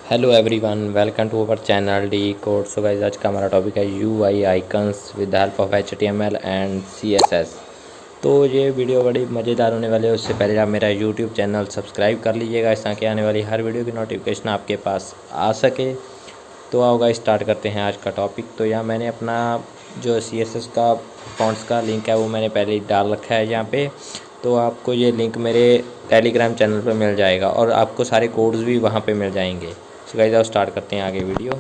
Hello everyone, welcome to our channel D code. So guys, आज का हमारा topic है UI icons with the help of HTML and CSS. तो ये वीडियो बड़ी मज़ेदार होने वाली है। उससे पहले आप मेरा यूट्यूब चैनल सब्सक्राइब कर लीजिएगा, ताकि आने वाली हर वीडियो की नोटिफिकेशन आपके पास आ सके। तो आओ गाइस, स्टार्ट करते हैं आज का टॉपिक। तो यहाँ मैंने अपना जो सीएसएस का फॉन्ट्स का लिंक है वो मैंने पहले ही डाल रखा है यहाँ पे। तो आपको ये लिंक मेरे टेलीग्राम चैनल पर मिल जाएगा और आपको सारे कोड्स भी वहाँ पे मिल जाएंगे। सो गाइस, आओ स्टार्ट करते हैं आगे वीडियो।